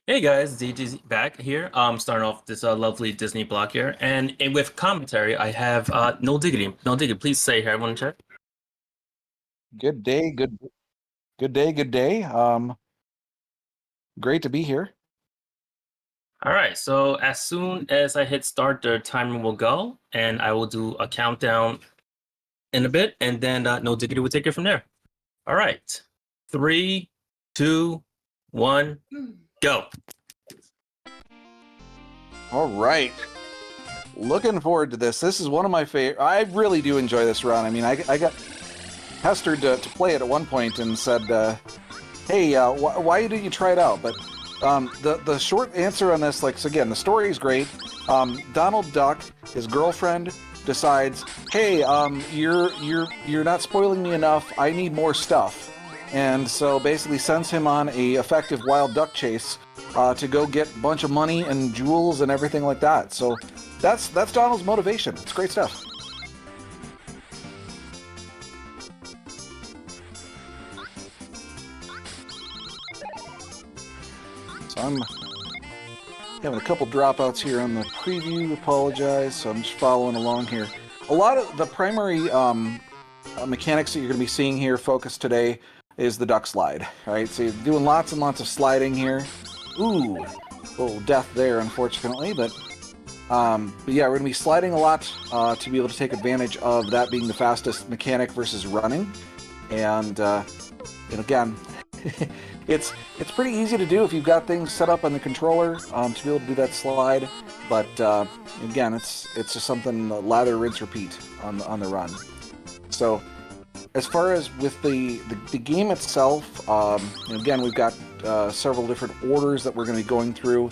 Hey guys, ZG's back here. Starting off this lovely Disney block here, and with commentary, I have No Diggity. No Diggity, please say here, everyone in chat. Good day, good day, good day. Great to be here. All right, so as soon as I hit start, the timer will go, and I will do a countdown in a bit, and then No Diggity will take it from there. All right, 3, 2, 1, go. All right. Looking forward to this. This is one of my favorite. I really do enjoy this run. I mean, I got pestered to play it at one point and said, "Hey, why did you try it out?" But the short answer on this, like, so again, the story is great. Donald Duck, his girlfriend, decides, "Hey, you're not spoiling me enough. I need more stuff," and so basically sends him on a effective wild duck chase to go get a bunch of money and jewels and everything like that. So that's Donald's motivation. It's great stuff. So I'm having a couple dropouts here on the preview. Apologize. So I'm just following along here. A lot of the primary mechanics that you're going to be seeing here focused today is the duck slide. All right, so you're doing lots and lots of sliding here. Ooh, little death there, unfortunately, but yeah, we're going to be sliding a lot to be able to take advantage of that being the fastest mechanic versus running. And again, it's pretty easy to do if you've got things set up on the controller to be able to do that slide. But again, it's just something lather, rinse, repeat on the run. So as far as with the game itself, again, we've got several different orders that we're going to be going through,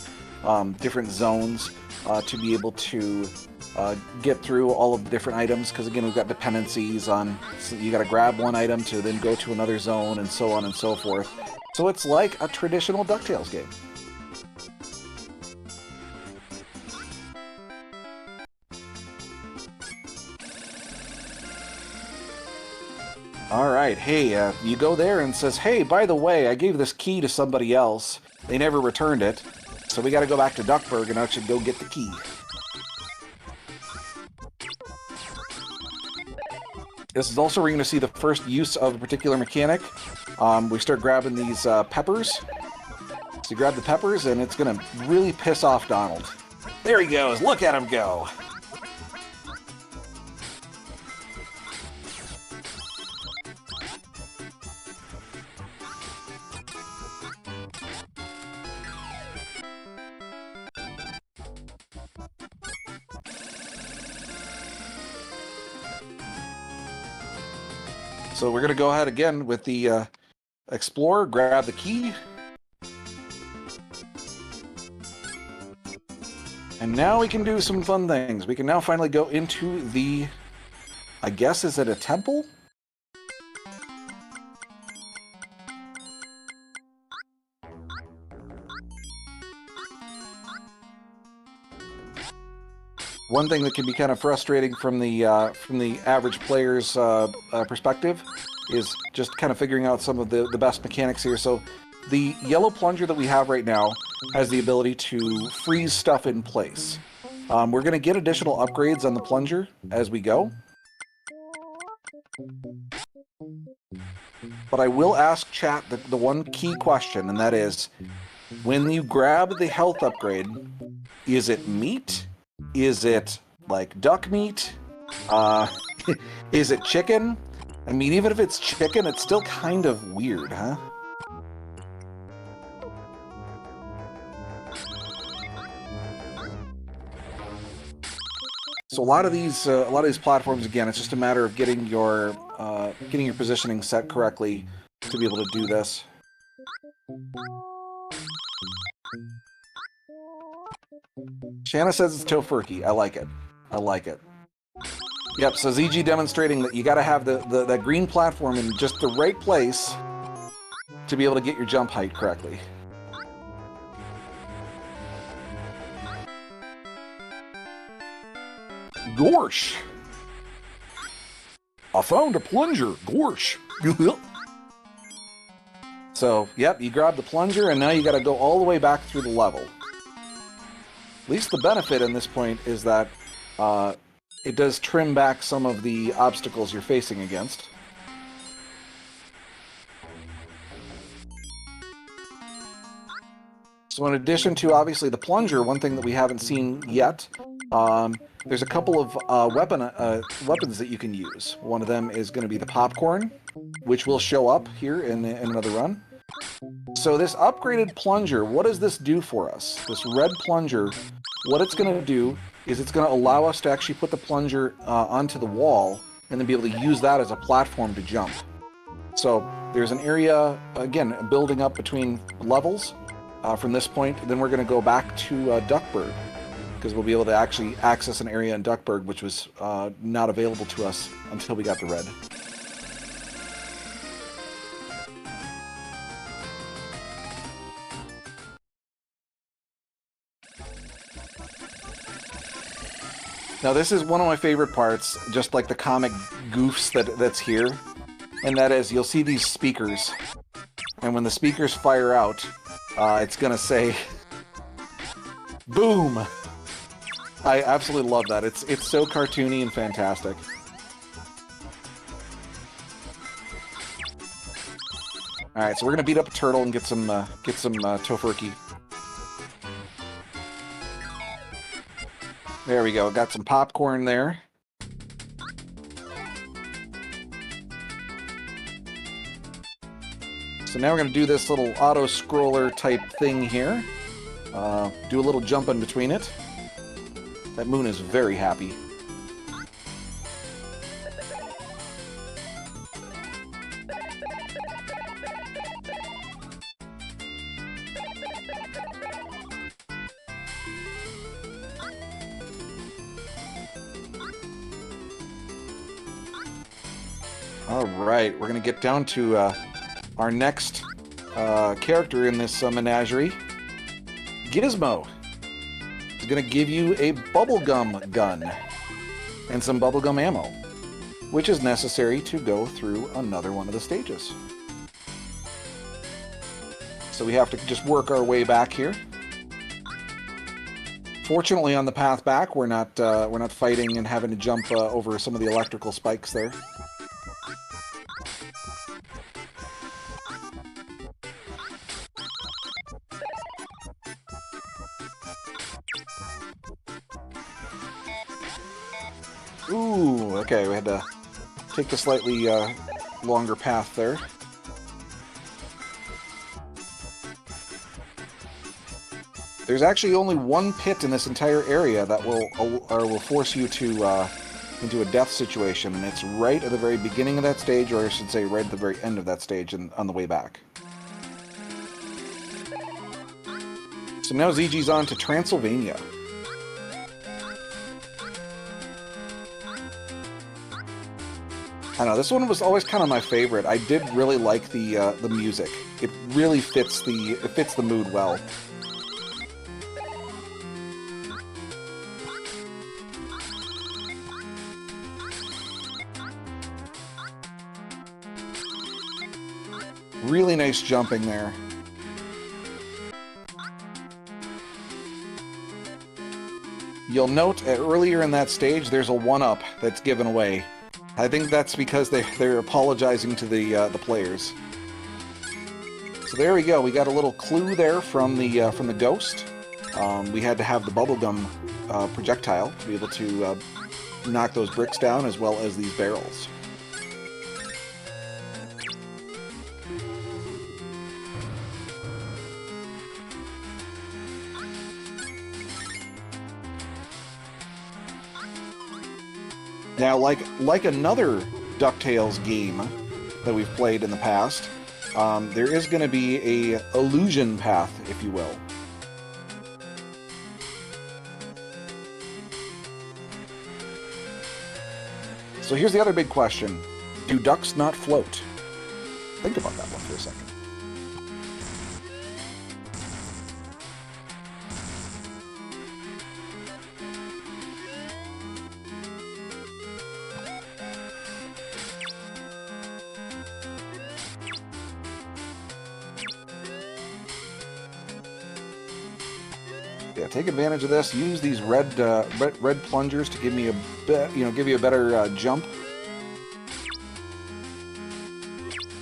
different zones to be able to get through all of the different items, because again, we've got dependencies on, so you got to grab one item to then go to another zone and so on and so forth. So it's like a traditional DuckTales game. All right, hey, you go there and says, "Hey, by the way, I gave this key to somebody else. They never returned it, so we got to go back to Duckburg and actually go get the key." This is also where you're going to see the first use of a particular mechanic. We start grabbing these peppers. So you grab the peppers, and it's going to really piss off Donald. There he goes. Look at him go. So we're going to go ahead again with the Explorer, grab the key. And now we can do some fun things. We can now finally go into the, I guess, is it a temple? One thing that can be kind of frustrating from the average player's perspective is just kind of figuring out some of the best mechanics here. So the yellow plunger that we have right now has the ability to freeze stuff in place. We're going to get additional upgrades on the plunger as we go. But I will ask chat the one key question, and that is, when you grab the health upgrade, is it meat? Is it like duck meat? Is it chicken? I mean, even if it's chicken, it's still kind of weird, huh? So a lot of these platforms, again, it's just a matter of getting your positioning set correctly to be able to do this. Shanna says it's tofurkey. I like it. I like it. Yep, so ZG demonstrating that you got to have that green platform in just the right place to be able to get your jump height correctly. Gorsh! I found a plunger. Gorsh! So, yep, you grab the plunger, and now you got to go all the way back through the level. At least the benefit in this point is that it does trim back some of the obstacles you're facing against. So in addition to, obviously, the plunger, one thing that we haven't seen yet, there's a couple of weapons that you can use. One of them is going to be the popcorn, which will show up here in another run. So this upgraded plunger, what does this do for us? This red plunger, what it's going to do is it's going to allow us to actually put the plunger onto the wall and then be able to use that as a platform to jump. So there's an area, again, building up between levels from this point. Then we're going to go back to Duckburg, because we'll be able to actually access an area in Duckburg which was not available to us until we got the red. Now this is one of my favorite parts, just like the comic goofs that's here, and that is you'll see these speakers, and when the speakers fire out, it's gonna say, boom! I absolutely love that. It's so cartoony and fantastic. Alright, so we're gonna beat up a turtle and get some tofurkey. There we go, got some popcorn there. So now we're going to do this little auto-scroller type thing here. Do a little jump in between it. That moon is very happy. Alright, we're going to get down to our next character in this menagerie. Gizmo is going to give you a bubblegum gun and some bubblegum ammo, which is necessary to go through another one of the stages. So we have to just work our way back here. Fortunately, on the path back, we're not fighting and having to jump over some of the electrical spikes there. Ooh, okay, we had to take the slightly longer path there. There's actually only one pit in this entire area that will force you to into a death situation, and it's right at the very beginning of that stage, or I should say right at the very end of that stage and on the way back. So now ZG's on to Transylvania. I know, this one was always kind of my favorite. I did really like the music. It really fits the mood well. Really nice jumping there. You'll note earlier in that stage there's a 1-up that's given away. I think that's because they're apologizing to the players. So there we go. We got a little clue there from the ghost. We had to have the bubblegum projectile to be able to knock those bricks down, as well as these barrels. Now, like another DuckTales game that we've played in the past, there is going to be a illusion path, if you will. So here's the other big question. Do ducks not float? Think about that one for a second. Yeah, take advantage of this. Use these red plungers to give me give you a better jump.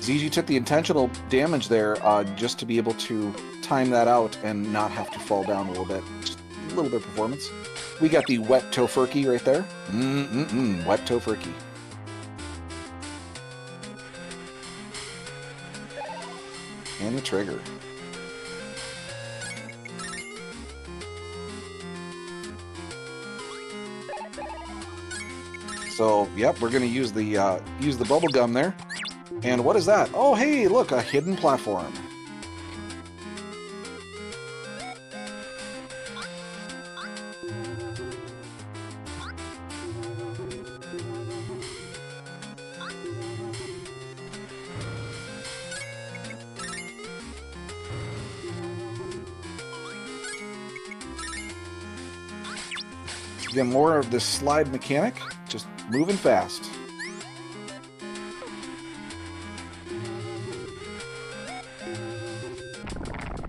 ZG took the intentional damage there just to be able to time that out and not have to fall down a little bit. Just a little bit of performance. We got the wet tofurkey right there. Wet tofurkey. And the trigger. So, yep, we're gonna use the bubble gum there. And what is that? Oh, hey, look, a hidden platform. Again, more of this slide mechanic, just moving fast.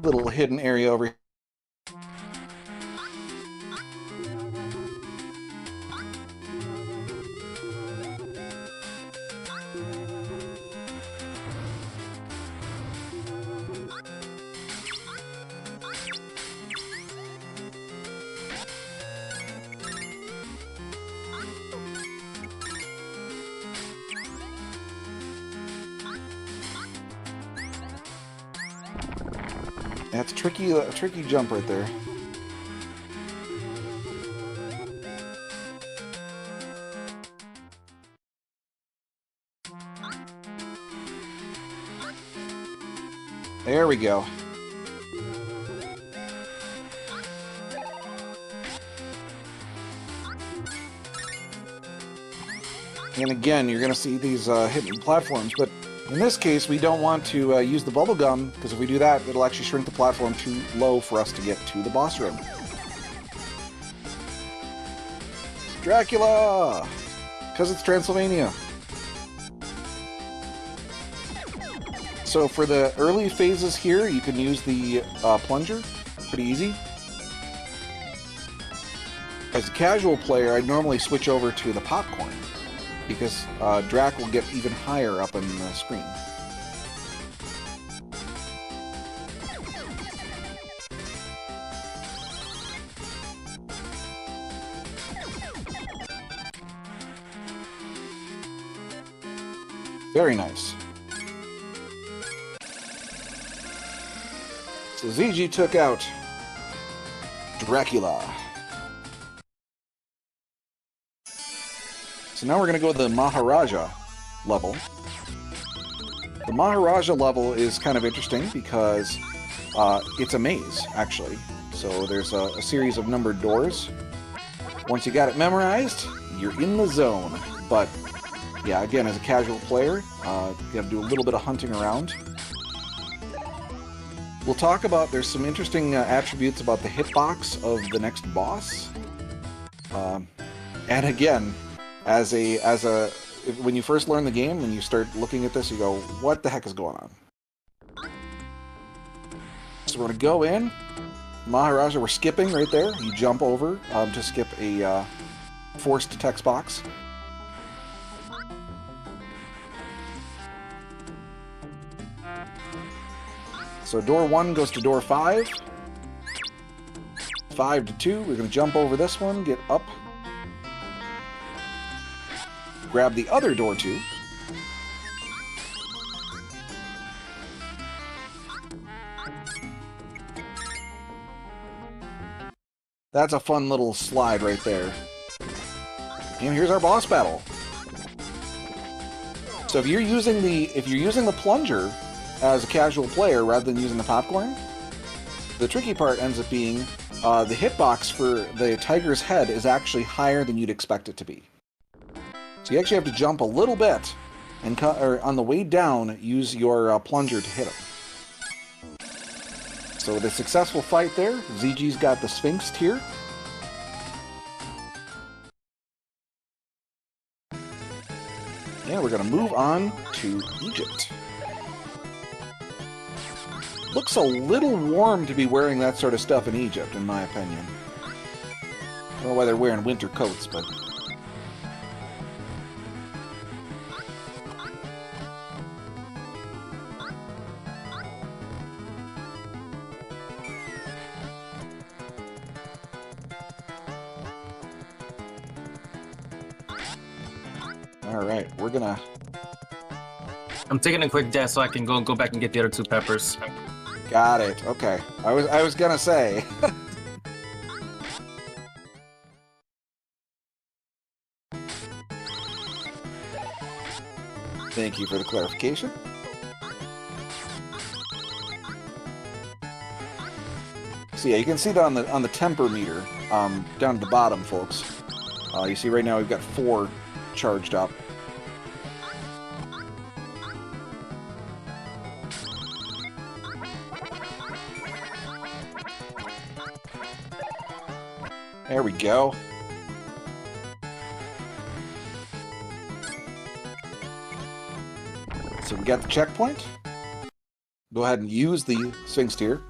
Little hidden area over here. That's a tricky jump right there. There we go. And again, you're going to see these hidden platforms, but in this case, we don't want to use the bubble gum, because if we do that, it'll actually shrink the platform too low for us to get to the boss room. Dracula! Because it's Transylvania. So for the early phases here, you can use the plunger. Pretty easy. As a casual player, I'd normally switch over to the popcorn, because Drac will get even higher up on the screen. Very nice. So ZG took out Dracula. So now we're going to go to the Maharaja level. The Maharaja level is kind of interesting because it's a maze, actually. So there's a series of numbered doors. Once you got it memorized, you're in the zone. But yeah, again, as a casual player, you have to do a little bit of hunting around. We'll talk about, there's some interesting attributes about the hitbox of the next boss. And again, when you first learn the game and you start looking at this, you go, what the heck is going on? So we're going to go in. Maharaja, we're skipping right there. You jump over to skip a forced text box. So door 1 goes to door 5. 5 to 2. We're going to jump over this one, get up. Grab the other door 2. That's a fun little slide right there. And here's our boss battle. So if you're using the plunger as a casual player rather than using the popcorn, the tricky part ends up being the hitbox for the tiger's head is actually higher than you'd expect it to be. So you actually have to jump a little bit, and on the way down, use your plunger to hit him. So the successful fight there, ZG's got the Sphinx here. And we're going to move on to Egypt. Looks a little warm to be wearing that sort of stuff in Egypt, in my opinion. I don't know why they're wearing winter coats, but... Alright, we're gonna... I'm taking a quick death so I can go back and get the other 2 peppers. Got it. Okay. I was gonna say. Thank you for the clarification. So yeah, you can see that on the temper meter, down at the bottom, folks. You see right now we've got 4 charged up. There we go. So we got the checkpoint. Go ahead and use the Sphinx tier.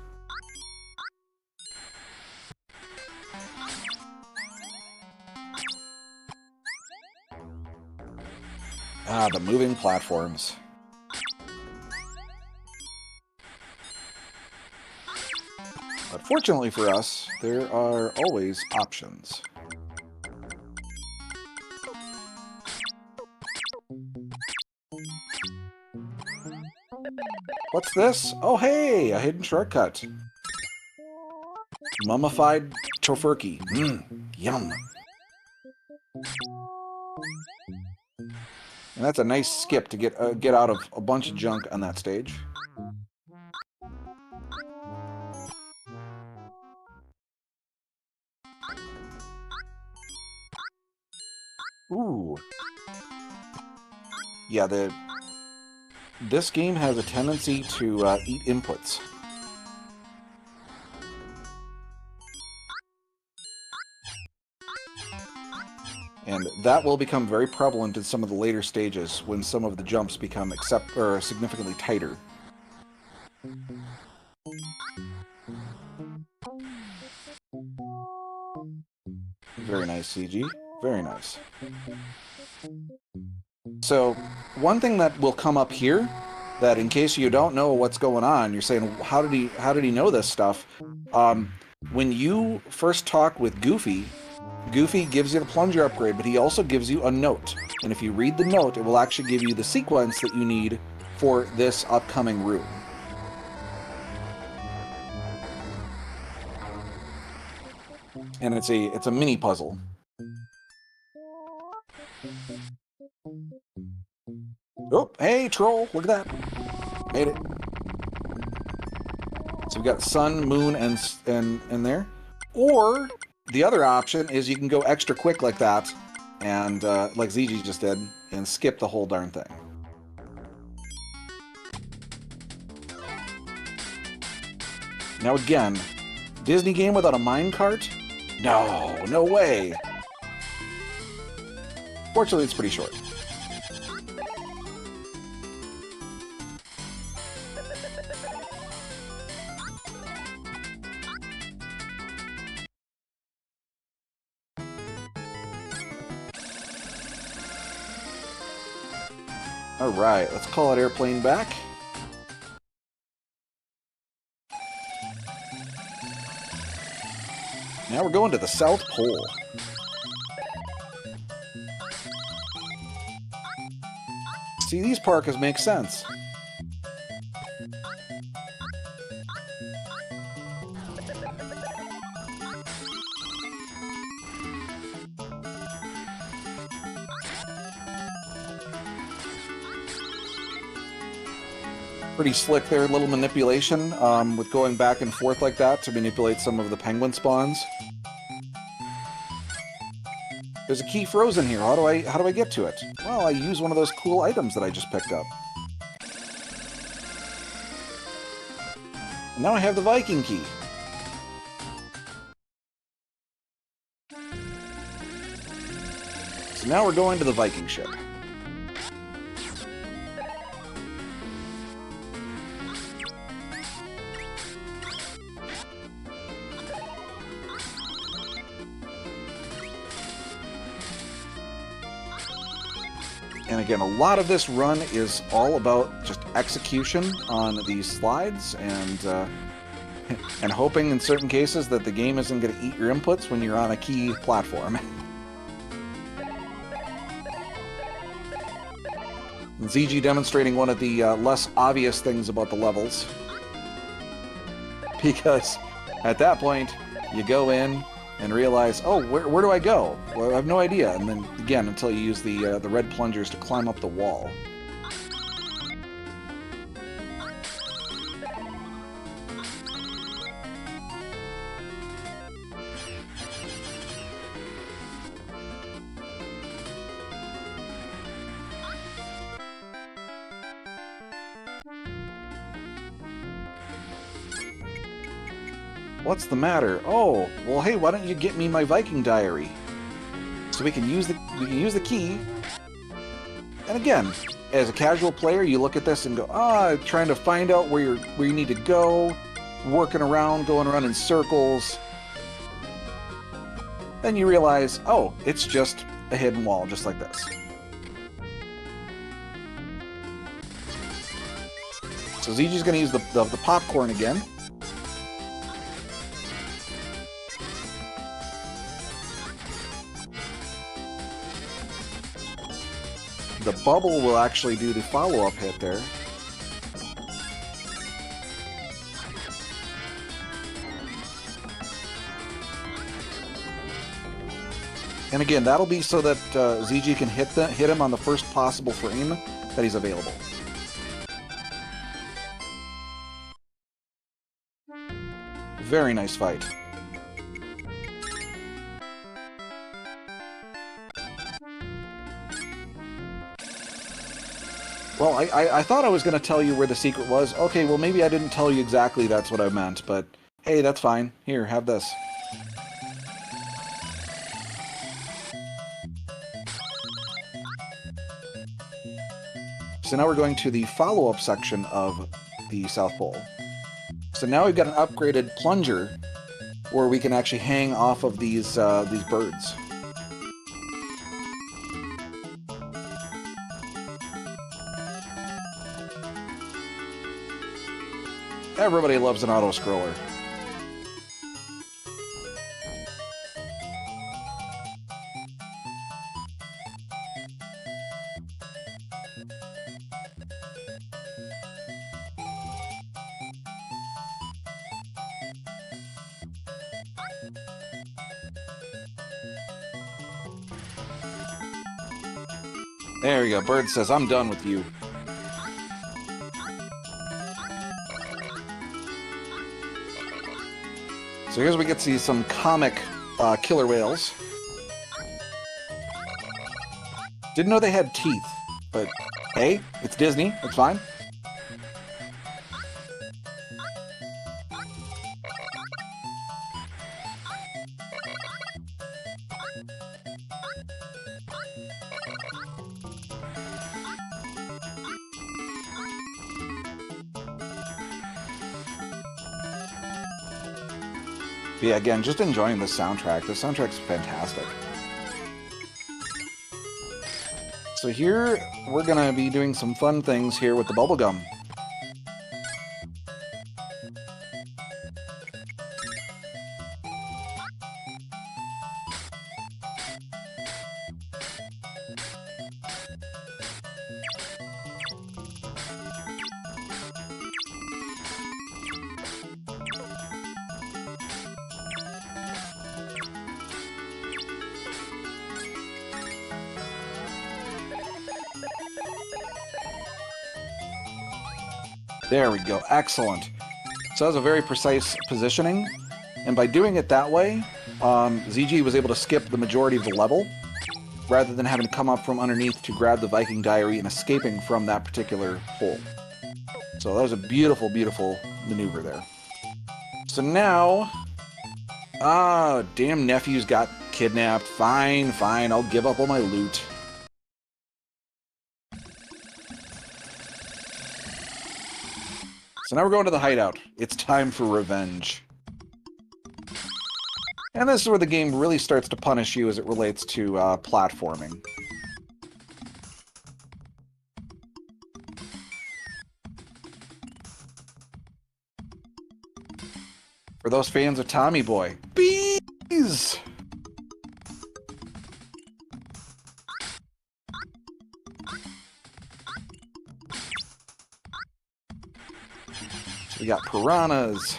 Ah, the moving platforms. But fortunately for us, there are always options. What's this? Oh hey, a hidden shortcut. Mummified tofurkey. Yum. And that's a nice skip to get out of a bunch of junk on that stage. Ooh. Yeah, this game has a tendency to eat inputs. And that will become very prevalent in some of the later stages when some of the jumps become significantly tighter. Very nice, CG. Very nice. So, one thing that will come up here, that in case you don't know what's going on, you're saying, how did he know this stuff? When you first talk with Goofy, Goofy gives you the plunger upgrade, but he also gives you a note. And if you read the note, it will actually give you the sequence that you need for this upcoming room. And it's a mini puzzle. Oh, hey, troll! Look at that. Made it. So we've got sun, moon, and there. Or the other option is you can go extra quick like that, and like ZG just did, and skip the whole darn thing. Now again, Disney game without a minecart? No, no way. Fortunately, it's pretty short. Alright, let's call it airplane back. Now we're going to the South Pole. See, these parkas make sense. Pretty slick there, little manipulation with going back and forth like that to manipulate some of the penguin spawns. There's a key frozen here. How do I get to it? Well, I use one of those cool items that I just picked up. And now I have the Viking key. So now we're going to the Viking ship. And again, a lot of this run is all about just execution on these slides and hoping in certain cases that the game isn't going to eat your inputs when you're on a key platform. ZG demonstrating one of the less obvious things about the levels. Because at that point, you go in and realize, oh, where do I go? Well, I have no idea. And then, again, until you use the red plungers to climb up the wall. What's the matter? Oh, well, hey, why don't you get me my Viking diary? So we can use the key. And again, as a casual player, you look at this and go, trying to find out where you need to go, working around, going around in circles. Then you realize, oh, it's just a hidden wall, just like this. So ZG's going to use the popcorn again. The bubble will actually do the follow-up hit there. And again, that'll be so that ZG can hit him on the first possible frame that he's available. Very nice fight. Well, I thought I was going to tell you where the secret was. Okay, well, maybe I didn't tell you exactly that's what I meant, but hey, that's fine. Here, have this. So now we're going to the follow-up section of the South Pole. So now we've got an upgraded plunger where we can actually hang off of these birds. Everybody loves an auto-scroller. There we go. Bird says, I'm done with you. So here's where we get to see some comic killer whales. Didn't know they had teeth, but hey, it's Disney. It's fine. But yeah, again, just enjoying the soundtrack. The soundtrack's fantastic. So here, we're going to be doing some fun things here with the bubblegum. There we go. Excellent. So that was a very precise positioning. And by doing it that way, ZG was able to skip the majority of the level, rather than having to come up from underneath to grab the Viking diary and escaping from that particular hole. So that was a beautiful, beautiful maneuver there. So now... damn nephew's got kidnapped. Fine, fine, I'll give up all my loot. So now we're going to the hideout. It's time for revenge. And this is where the game really starts to punish you as it relates to platforming. For those fans of Tommy Boy. Bees! So we got piranhas.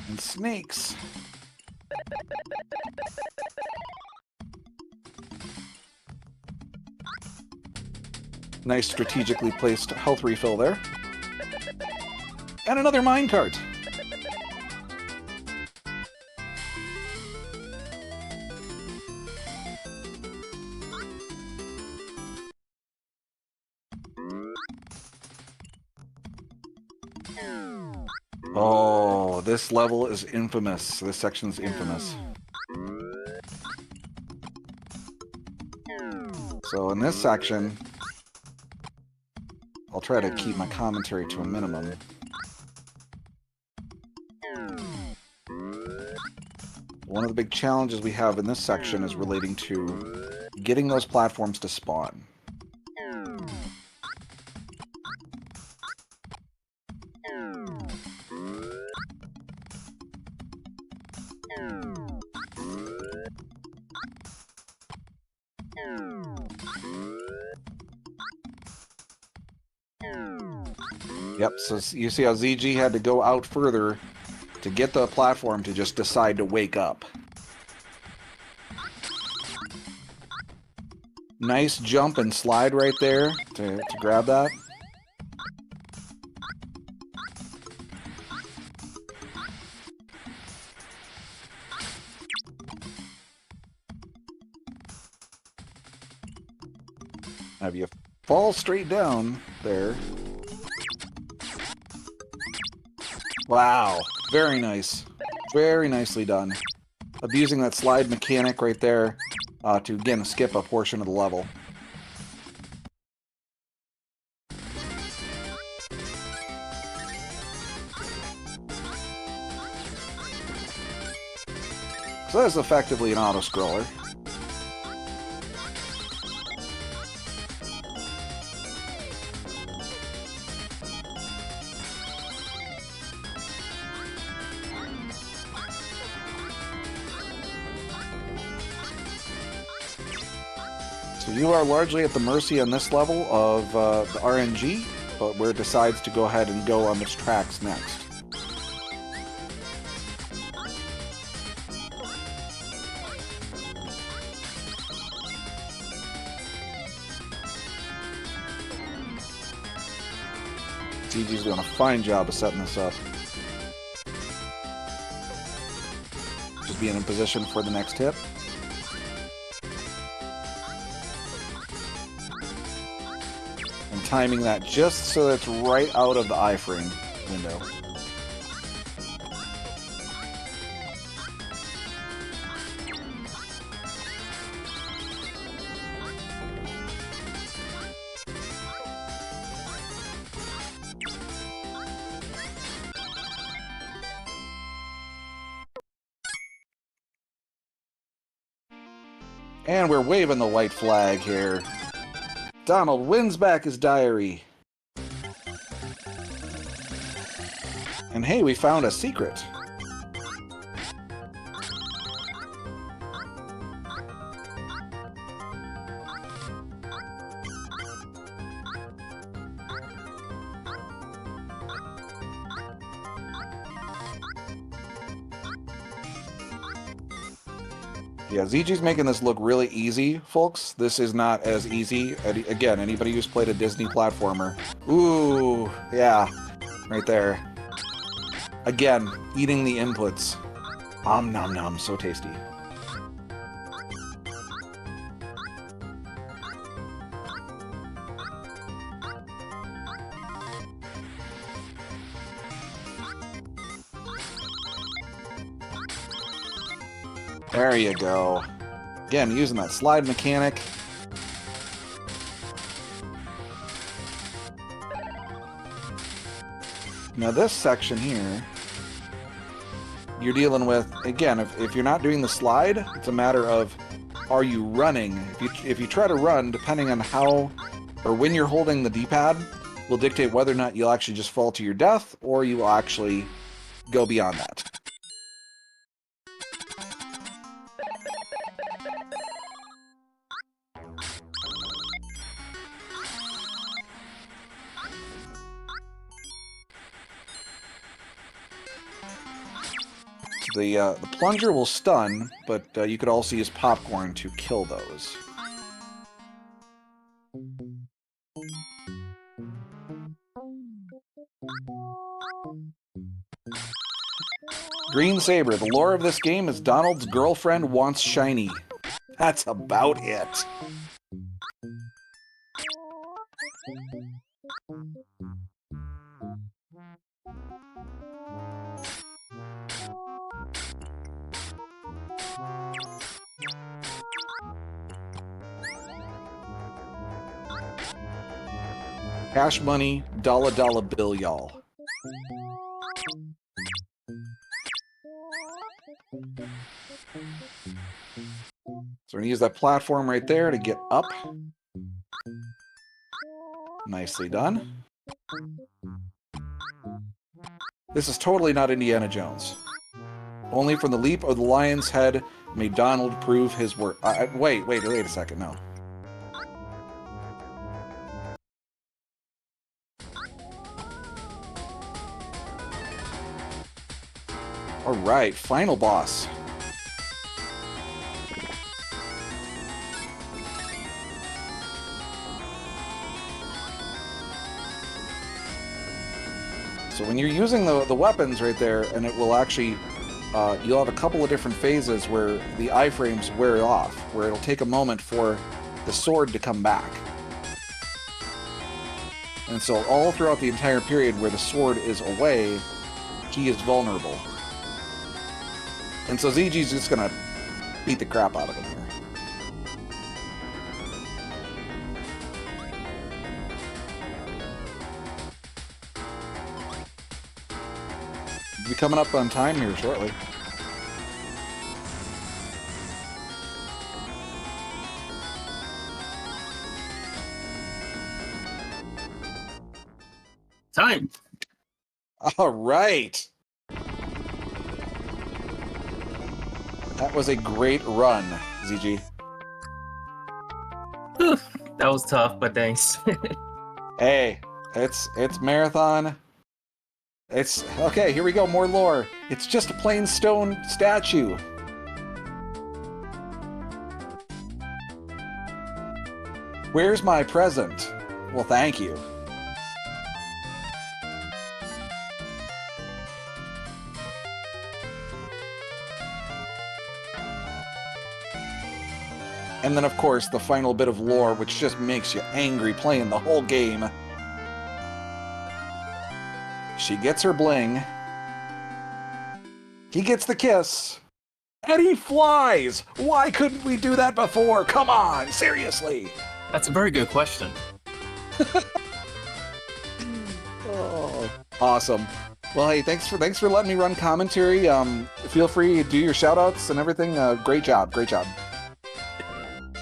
And snakes. Nice strategically placed health refill there. And another minecart. Oh, this level is infamous. This section's infamous. So in this section, I'll try to keep my commentary to a minimum. One of the big challenges we have in this section is relating to getting those platforms to spawn. Yep, so you see how ZG had to go out further to get the platform to just decide to wake up. Nice jump and slide right there to grab that. Now if you fall straight down there. Wow, very nice. Very nicely done. Abusing that slide mechanic right there to, again, skip a portion of the level. So that's effectively an auto-scroller. So you are largely at the mercy on this level of the RNG, but where it decides to go ahead and go on its tracks next. CG's doing a fine job of setting this up. Just being in position for the next hit. And timing that just so it's right out of the iframe window. And we're waving the white flag here. Donald wins back his diary. And hey, we found a secret. Yeah, ZG's making this look really easy, folks. This is not as easy. Again, anybody who's played a Disney platformer. Ooh, yeah, right there. Again, eating the inputs. Om nom nom, so tasty. There you go. Again, using that slide mechanic. Now this section here, you're dealing with, again, if you're not doing the slide, it's a matter of, are you running? If you try to run, depending on how, or when you're holding the D-pad, will dictate whether or not you'll actually just fall to your death, or you will actually go beyond that. The plunger will stun, but you could also use popcorn to kill those. Green Saber. The lore of this game is Donald's girlfriend wants shiny. That's about it. Cash money, dollar bill, y'all. So we're going to use that platform right there to get up. Nicely done. This is totally not Indiana Jones. Only from the leap of the lion's head may Donald prove his worth. Wait a second, no. Alright, final boss. So when you're using the weapons right there, and it will actually, you'll have a couple of different phases where the iframes wear off, where it'll take a moment for the sword to come back. And so all throughout the entire period where the sword is away, he is vulnerable. And so ZG's just gonna beat the crap out of him here. We'll be coming up on time here shortly. Time. All right. That was a great run, ZG. Whew, that was tough, but thanks. Hey, it's marathon. It's okay, here we go, more lore. It's just a plain stone statue. Where's my present? Well, thank you. And then, of course, the final bit of lore, which just makes you angry playing the whole game. She gets her bling. He gets the kiss. And he flies! Why couldn't we do that before? Come on, seriously! That's a very good question. Oh, awesome. Well, hey, thanks for letting me run commentary. Feel free to do your shoutouts and everything. Great job, great job.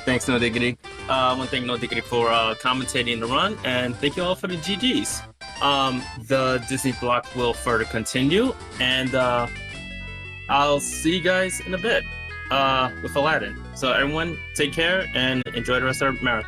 Thanks, No Diggity. I want to thank No Diggity for commentating the run, and thank you all for the GGs. The Disney block will further continue, and I'll see you guys in a bit with Aladdin. So everyone, take care and enjoy the rest of our marathon.